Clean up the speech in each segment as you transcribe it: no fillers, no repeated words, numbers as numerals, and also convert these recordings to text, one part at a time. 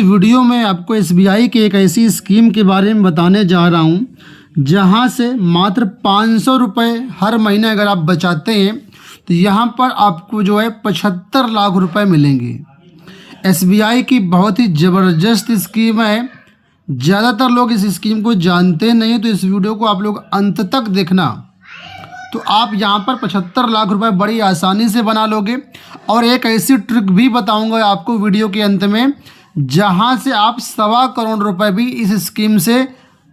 Video में आपको SBI की एक ऐसी स्कीम के बारे में बताने जा रहा हूं जहां से मात्र 500 रुपये हर महीने अगर आप बचाते हैं तो यहां पर आपको जो है 75 लाख रुपए मिलेंगे। एसबीआई की बहुत ही ज़बरदस्त स्कीम है। ज़्यादातर लोग इस स्कीम को जानते नहीं, तो इस वीडियो को आप लोग अंत तक देखना, तो आप यहाँ पर 75 लाख रुपए बड़ी आसानी से बना लोगे। और एक ऐसी ट्रिक भी बताऊंगा आपको वीडियो के अंत में जहाँ से आप 1.25 करोड़ रुपए भी इस स्कीम से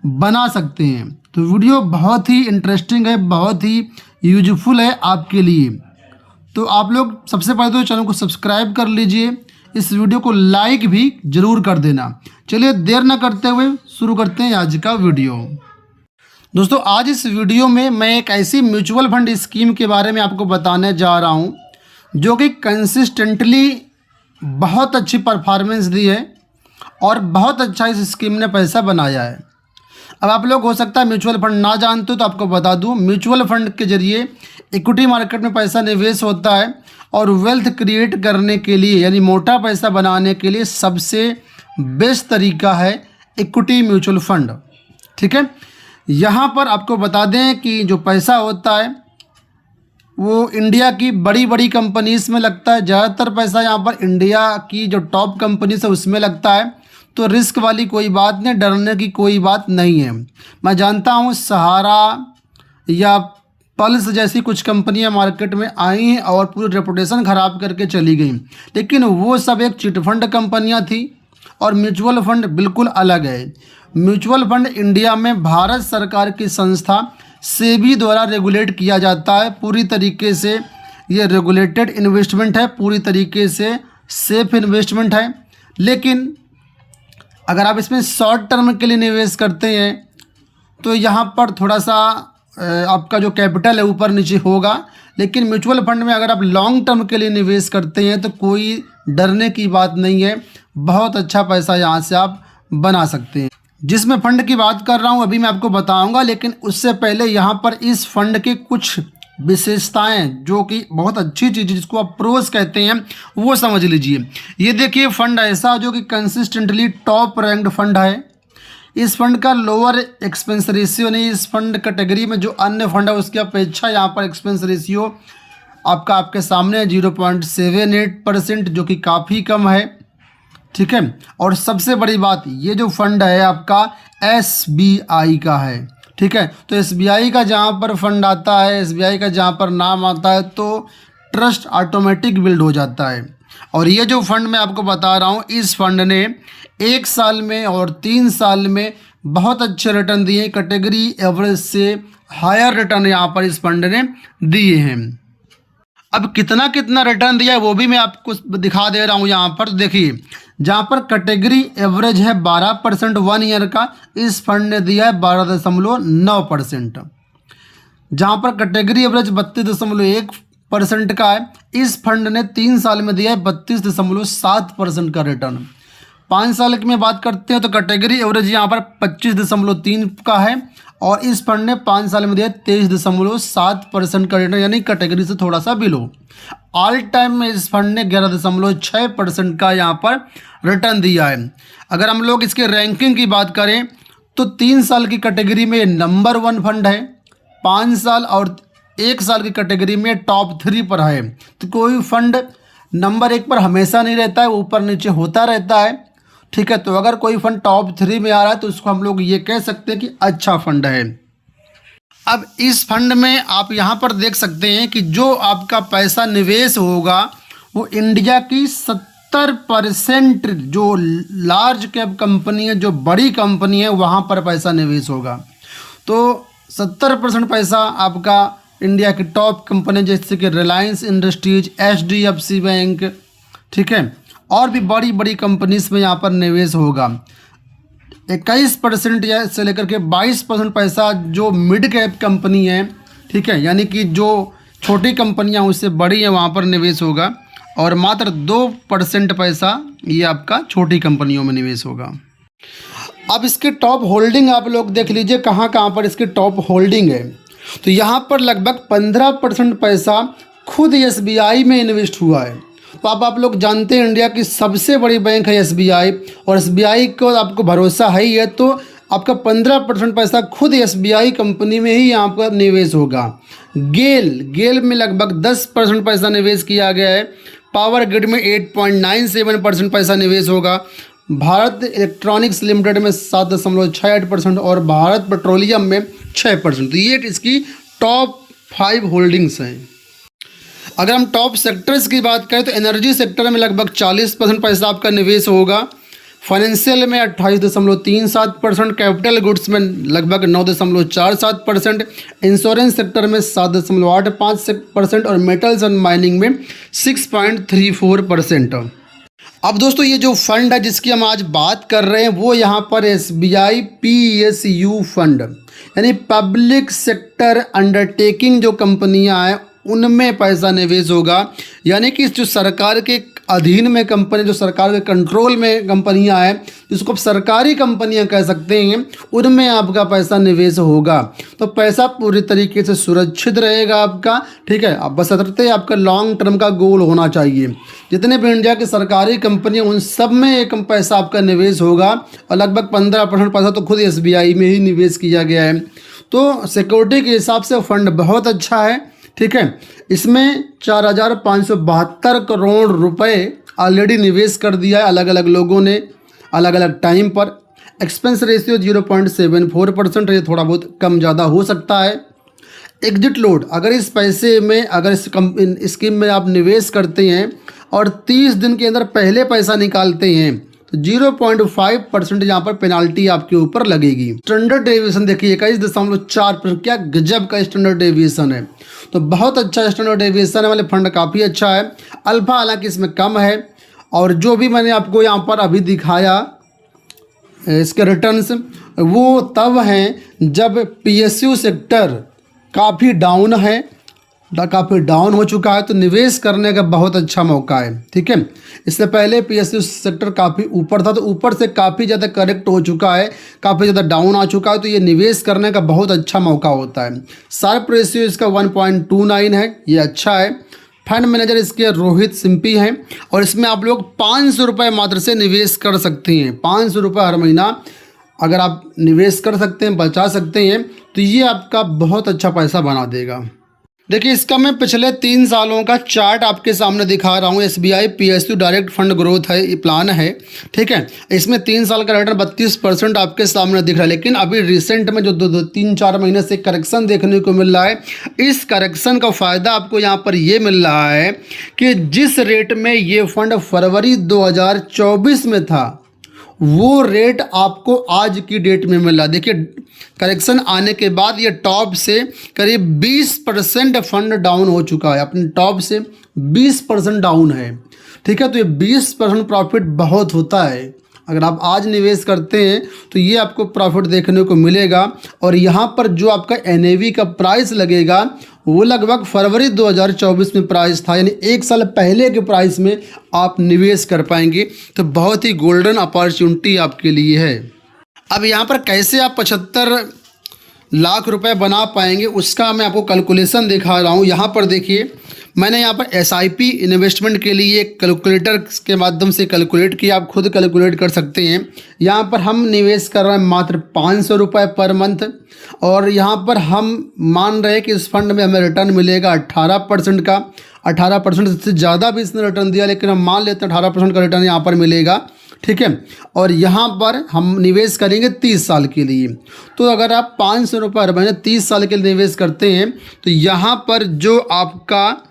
बना सकते हैं। तो वीडियो बहुत ही इंटरेस्टिंग है, बहुत ही यूजफुल है आपके लिए। तो आप लोग सबसे पहले तो चैनल को सब्सक्राइब कर लीजिए, इस वीडियो को लाइक भी ज़रूर कर देना। चलिए देर ना करते हुए शुरू करते हैं आज का वीडियो। दोस्तों, आज इस वीडियो में मैं एक ऐसी म्यूचुअल फंड स्कीम के बारे में आपको बताने जा रहा हूं जो कि कंसिस्टेंटली बहुत अच्छी परफॉर्मेंस दी है और बहुत अच्छा इस स्कीम ने पैसा बनाया है। अब आप लोग हो सकता है म्यूचुअल फंड ना जानते हो, तो आपको बता दूं, म्यूचुअल फंड के जरिए इक्विटी मार्केट में पैसा निवेश होता है और वेल्थ क्रिएट करने के लिए यानी मोटा पैसा बनाने के लिए सबसे बेस्ट तरीका है इक्विटी म्यूचुअल फंड। ठीक है, यहाँ पर आपको बता दें कि जो पैसा होता है वो इंडिया की बड़ी बड़ी कंपनीज़ में लगता है। ज़्यादातर पैसा यहाँ पर इंडिया की जो टॉप कंपनीज है उसमें लगता है, तो रिस्क वाली कोई बात नहीं, डरने की कोई बात नहीं है। मैं जानता हूँ सहारा या पल्स जैसी कुछ कंपनियां मार्केट में आई हैं और पूरी रेपुटेशन ख़राब करके चली गई, लेकिन वो सब एक चिटफंड कंपनियां थी और म्यूचुअल फंड बिल्कुल अलग है। म्यूचुअल फंड इंडिया में भारत सरकार की संस्था सेबी द्वारा रेगुलेट किया जाता है। पूरी तरीके से ये रेगुलेटेड इन्वेस्टमेंट है, पूरी तरीके से सेफ इन्वेस्टमेंट है। लेकिन अगर आप इसमें शॉर्ट टर्म के लिए निवेश करते हैं तो यहाँ पर थोड़ा सा आपका जो कैपिटल है ऊपर नीचे होगा। लेकिन म्यूचुअल फंड में अगर आप लॉन्ग टर्म के लिए निवेश करते हैं तो कोई डरने की बात नहीं है, बहुत अच्छा पैसा यहाँ से आप बना सकते हैं। जिसमें फ़ंड की बात कर रहा हूँ अभी मैं आपको बताऊंगा, लेकिन उससे पहले यहाँ पर इस फंड के कुछ विशेषताएं जो कि बहुत अच्छी चीज़ जिसको आप प्रोस कहते हैं वो समझ लीजिए। ये देखिए, फंड ऐसा जो कि कंसिस्टेंटली टॉप रैंक्ड फंड है। इस फंड का लोअर एक्सपेंस रेशियो नहीं, इस फंड कैटेगरी में जो अन्य फंड है उसकी अपेक्षा यहाँ पर एक्सपेंस रेशियो आपके सामने है 0.78%, जो कि काफ़ी कम है। ठीक है, और सबसे बड़ी बात, ये जो फंड है आपका एसबीआई का है। ठीक है, तो एसबीआई का जहाँ पर फंड आता है, एसबीआई का जहाँ पर नाम आता है तो ट्रस्ट ऑटोमेटिक बिल्ड हो जाता है। और ये जो फंड मैं आपको बता रहा हूँ, इस फंड ने 1 साल में और 3 साल में बहुत अच्छे रिटर्न दिए, कैटेगरी एवरेज से हायर रिटर्न यहाँ पर इस फंड ने दिए हैं। अब कितना रिटर्न दिया है वो भी मैं आपको दिखा दे रहा हूँ। यहाँ पर देखिए, जहाँ पर कैटेगरी एवरेज है 12% 1 ईयर का, इस फंड ने दिया है 12.9%। जहाँ पर कैटेगरी एवरेज 32.1% का है, इस फंड ने 3 साल में दिया है 32.7% का रिटर्न। 5 साल की में बात करते हैं तो कैटेगरी एवरेज यहाँ पर 25.3 का है और इस फंड ने 5 साल में दिया 23.7% का रिटर्न, यानी कैटेगरी से थोड़ा सा बिलो। ऑल टाइम में इस फंड ने 11.6% का यहाँ पर रिटर्न दिया है। अगर हम लोग इसके रैंकिंग की बात करें तो 3 साल की कैटेगरी में नंबर 1 फंड है, 5 साल और 1 साल की कैटेगरी में टॉप 3 पर है। तो कोई फंड नंबर 1 पर हमेशा नहीं रहता है, ऊपर नीचे होता रहता है। ठीक है, तो अगर कोई फंड टॉप 3 में आ रहा है तो उसको हम लोग ये कह सकते हैं कि अच्छा फंड है। अब इस फंड में आप यहाँ पर देख सकते हैं कि जो आपका पैसा निवेश होगा वो इंडिया की 70% जो लार्ज कैप कंपनी है, जो बड़ी कंपनी है, वहाँ पर पैसा निवेश होगा। तो 70% पैसा आपका इंडिया की टॉप कंपनी जैसे कि रिलायंस इंडस्ट्रीज, HDFC बैंक, ठीक है, और भी बड़ी बड़ी कंपनीज में यहाँ पर निवेश होगा। 21% या से लेकर के 22% पैसा जो मिड कैप कंपनी है, ठीक है, यानी कि जो छोटी कंपनियाँ उससे बड़ी हैं, वहाँ पर निवेश होगा। और मात्र 2% पैसा ये आपका छोटी कंपनियों में निवेश होगा। अब इसके टॉप होल्डिंग आप लोग देख लीजिए कहाँ कहाँ पर इसके टॉप होल्डिंग है। तो यहाँ पर लगभग 15% पैसा खुद एसबीआई में इन्वेस्ट हुआ है। तो आप लोग जानते हैं इंडिया की सबसे बड़ी बैंक है एसबीआई, और एसबीआई को आपको भरोसा है ही है, तो आपका 15% पैसा खुद एसबीआई कंपनी में ही यहाँ पर निवेश होगा। गेल में लगभग 10% पैसा निवेश किया गया है। पावर ग्रिड में 8.97% पैसा निवेश होगा। भारत इलेक्ट्रॉनिक्स लिमिटेड में 7.68% और भारत पेट्रोलियम में 6%। तो ये इसकी टॉप 5 होल्डिंग्स हैं। अगर हम टॉप सेक्टर्स की बात करें तो एनर्जी सेक्टर में लगभग 40% पैसा आपका निवेश होगा। फाइनेंशियल में 28.37%, कैपिटल गुड्स में लगभग 9.47%, इंश्योरेंस सेक्टर में 7.85% और मेटल्स एंड माइनिंग में 6.34%। अब दोस्तों ये जो फंड है जिसकी हम आज बात कर रहे हैं वो यहाँ पर एसबीआई पीएसयू फंड, यानी पब्लिक सेक्टर अंडरटेकिंग जो कंपनियां हैं उनमें पैसा निवेश होगा। यानी कि जो सरकार के अधीन में कंपनी, जो सरकार के कंट्रोल में कंपनियां हैं, जिसको आप सरकारी कंपनियां कह सकते हैं, उनमें आपका पैसा निवेश होगा। तो पैसा पूरी तरीके से सुरक्षित रहेगा आपका, ठीक है। अब बशर्ते आपका लॉन्ग टर्म का गोल होना चाहिए। जितने भी इंडिया की सरकारी कंपनियां उन सब में एक पैसा आपका निवेश होगा, और लगभग 15% पैसा तो खुद एसबीआई में ही निवेश किया गया है। तो सिक्योरिटी के हिसाब से फंड बहुत अच्छा है, ठीक है। इसमें 4,572 करोड़ रुपए ऑलरेडी निवेश कर दिया है अलग अलग लोगों ने अलग अलग टाइम पर। एक्सपेंस रेशियो 0.74% है, ये थोड़ा बहुत कम ज़्यादा हो सकता है। एग्जिट लोड, अगर इस पैसे में, अगर इस स्कीम में आप निवेश करते हैं और 30 दिन के अंदर पहले पैसा निकालते हैं तो 0.5% यहाँ पर पेनाल्टी आपके ऊपर लगेगी। स्टैंडर्ड डेविएशन देखिए 21.4%, क्या गजब का स्टैंडर्ड डेविएशन है। तो बहुत अच्छा स्टैंडर्ड डेविएशन वाले फंड काफ़ी अच्छा है। अल्फा हालांकि इसमें कम है, और जो भी मैंने आपको यहाँ पर अभी दिखाया इसके रिटर्न्स वो तब हैं जब पीएसयू सेक्टर काफ़ी डाउन है, काफ़ी डाउन हो चुका है, तो निवेश करने का बहुत अच्छा मौका है, ठीक है। इससे पहले पीएसयू सेक्टर काफ़ी ऊपर था, तो ऊपर से काफ़ी ज़्यादा करेक्ट हो चुका है, काफ़ी ज़्यादा डाउन आ चुका है, तो ये निवेश करने का बहुत अच्छा मौका होता है। शार्प रेशियो इसका 1.29 है, ये अच्छा है। फंड मैनेजर इसके रोहित सिंपी हैं, और इसमें आप लोग 500 रुपये मात्र से निवेश कर सकते हैं। 500 रुपये हर महीना अगर आप निवेश कर सकते हैं, बचा सकते हैं, तो ये आपका बहुत अच्छा पैसा बना देगा। देखिए इसका मैं पिछले 3 सालों का चार्ट आपके सामने दिखा रहा हूँ। SBI PSU direct fund growth है, ये प्लान है, ठीक है। इसमें 3 साल का रिटर्न 32% आपके सामने दिख रहा है। लेकिन अभी रिसेंट में जो 3-4 महीने से करेक्शन देखने को मिल रहा है, इस करेक्शन का फ़ायदा आपको यहाँ पर ये मिल रहा है कि जिस रेट में ये फंड फरवरी 2024 में था वो रेट आपको आज की डेट में मिल रहा है। देखिए करेक्शन आने के बाद ये टॉप से करीब 20% फंड डाउन हो चुका है, अपने टॉप से 20% डाउन है, ठीक है। तो ये 20% प्रॉफिट बहुत होता है। अगर आप आज निवेश करते हैं तो ये आपको प्रॉफिट देखने को मिलेगा। और यहाँ पर जो आपका एनएवी का प्राइस लगेगा वो लगभग फरवरी 2024 में प्राइस था, यानी 1 साल पहले के प्राइस में आप निवेश कर पाएंगे। तो बहुत ही गोल्डन अपॉर्चुनिटी आपके लिए है। अब यहाँ पर कैसे आप 75 लाख रुपए बना पाएंगे उसका मैं आपको कैलकुलेशन दिखा रहा हूँ। यहाँ पर देखिए मैंने यहाँ पर एसआईपी इन्वेस्टमेंट के लिए कैलकुलेटर के माध्यम से कैलकुलेट किया, आप खुद कैलकुलेट कर सकते हैं। यहाँ पर हम निवेश कर रहे हैं मात्र 500 रुपये पर मंथ, और यहाँ पर हम मान रहे हैं कि इस फंड में हमें रिटर्न मिलेगा 18% का। 18% से ज़्यादा भी इसने रिटर्न दिया, लेकिन हम मान लेते हैं 18% का रिटर्न यहाँ पर मिलेगा, ठीक है। और यहाँ पर हम निवेश करेंगे 30 साल के लिए। तो अगर आप 500 रुपये हर महीने 30 साल के लिए निवेश करते हैं तो यहाँ पर जो आपका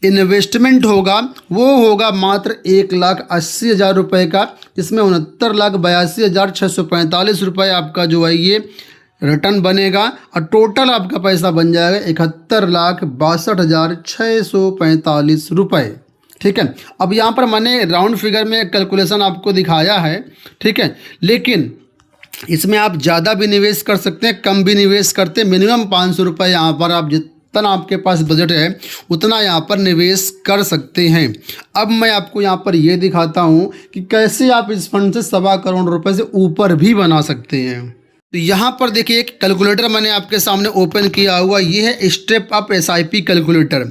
इन्वेस्टमेंट होगा वो होगा मात्र 1,80,000 रुपये का, जिसमें 69,82,645 रुपये आपका जो है ये रिटर्न बनेगा, और टोटल आपका पैसा बन जाएगा 71,62,645 रुपये, ठीक है। अब यहाँ पर मैंने राउंड फिगर में कैलकुलेशन आपको दिखाया है, ठीक है। लेकिन इसमें आप ज़्यादा भी निवेश कर सकते हैं, कम भी निवेश करते हैं। मिनिमम 500 रुपये यहाँ पर आप जितना आपके पास बजट है उतना यहाँ पर निवेश कर सकते हैं। अब मैं आपको यहाँ पर ये दिखाता हूँ कि कैसे आप इस फंड से 1.25 करोड़ रुपए से ऊपर भी बना सकते हैं। तो यहाँ पर देखिए एक कैलकुलेटर मैंने आपके सामने ओपन किया हुआ, ये है स्टेप अप SIP कैलकुलेटर।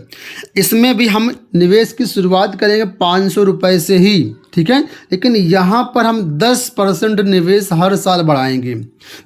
इसमें भी हम निवेश की शुरुआत करेंगे 500 रुपये से ही, ठीक है। लेकिन यहाँ पर हम 10% निवेश हर साल बढ़ाएंगे।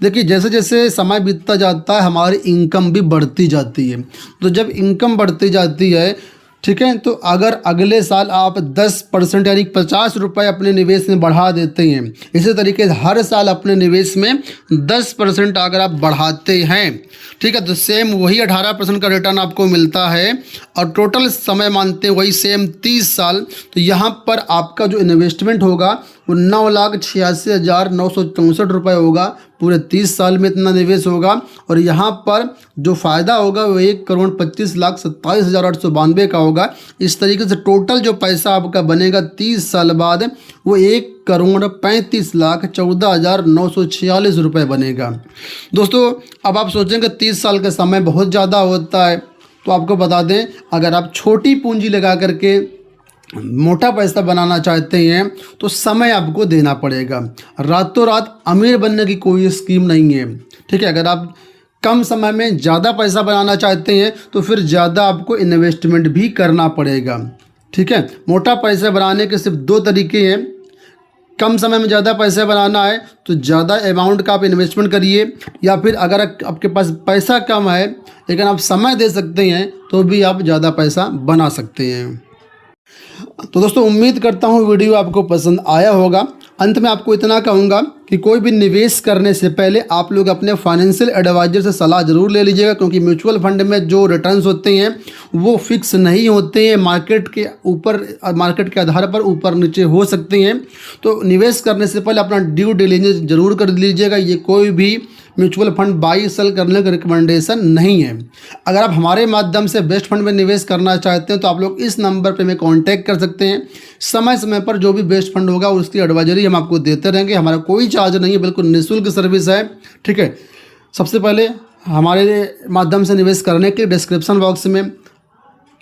देखिए जैसे जैसे समय बीतता जाता है हमारी इनकम भी बढ़ती जाती है। तो जब इनकम बढ़ती जाती है, ठीक है, तो अगर अगले साल आप 10% यानी 50 रुपये अपने निवेश में बढ़ा देते हैं, इसी तरीके से हर साल अपने निवेश में 10% अगर आप बढ़ाते हैं, ठीक है, तो सेम वही 18% का रिटर्न आपको मिलता है। और टोटल समय मानते हैं वही सेम 30 साल। तो यहाँ पर आपका जो इन्वेस्टमेंट होगा वो 9,86,964 रुपये होगा। पूरे 30 साल में इतना निवेश होगा। और यहाँ पर जो फ़ायदा होगा वो 1,25,27,892 का होगा। इस तरीके से टोटल जो पैसा आपका बनेगा 30 साल बाद वो 1,35,14,946 रुपये बनेगा। दोस्तों अब आप सोचेंगे 30 साल का समय बहुत ज़्यादा होता है, तो आपको बता दें अगर आप छोटी पूंजी लगा करके मोटा पैसा बनाना चाहते हैं तो समय आपको देना पड़ेगा। रातों रात अमीर बनने की कोई स्कीम नहीं है, ठीक है। अगर आप कम समय में ज़्यादा पैसा बनाना चाहते हैं तो फिर ज़्यादा आपको इन्वेस्टमेंट भी करना पड़ेगा, ठीक है। मोटा पैसा बनाने के सिर्फ 2 तरीके हैं। कम समय में ज़्यादा पैसा बनाना है तो ज़्यादा अमाउंट का आप इन्वेस्टमेंट करिए, या फिर अगर आपके पास पैसा कम है लेकिन आप समय दे सकते हैं तो भी आप ज़्यादा पैसा बना सकते हैं। तो दोस्तों उम्मीद करता हूँ वीडियो आपको पसंद आया होगा। अंत में आपको इतना कहूँगा कि कोई भी निवेश करने से पहले आप लोग अपने फाइनेंशियल एडवाइजर से सलाह ज़रूर ले लीजिएगा, क्योंकि म्यूचुअल फंड में जो रिटर्न्स होते हैं वो फिक्स नहीं होते हैं, मार्केट के आधार पर ऊपर नीचे हो सकते हैं। तो निवेश करने से पहले अपना ड्यू डिलिजेंस जरूर कर लीजिएगा। ये कोई भी म्यूचुअल फंड बाई सेल करने का रिकमेंडेशन नहीं है। अगर आप हमारे माध्यम से बेस्ट फंड में निवेश करना चाहते हैं तो आप लोग इस नंबर पे हमें कांटेक्ट कर सकते हैं। समय समय पर जो भी बेस्ट फंड होगा उसकी एडवाइजरी हम आपको देते रहेंगे। हमारा कोई चार्ज नहीं है, बिल्कुल निःशुल्क सर्विस है, ठीक है। सबसे पहले हमारे माध्यम से निवेश करने के डिस्क्रिप्शन बॉक्स में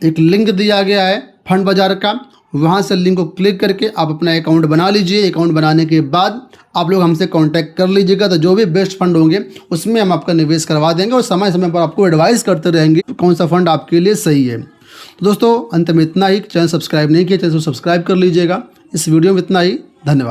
एक लिंक दिया गया है फंड बाजार का, वहाँ से लिंक को क्लिक करके आप अपना अकाउंट बना लीजिए। अकाउंट बनाने के बाद आप लोग हमसे कांटेक्ट कर लीजिएगा, तो जो भी बेस्ट फंड होंगे उसमें हम आपका निवेश करवा देंगे और समय समय पर आपको एडवाइस करते रहेंगे कौन सा फंड आपके लिए सही है। तो दोस्तों अंत में इतना ही। चैनल सब्सक्राइब नहीं किया, चैनल को सब्सक्राइब कर लीजिएगा। इस वीडियो में इतना ही। धन्यवाद।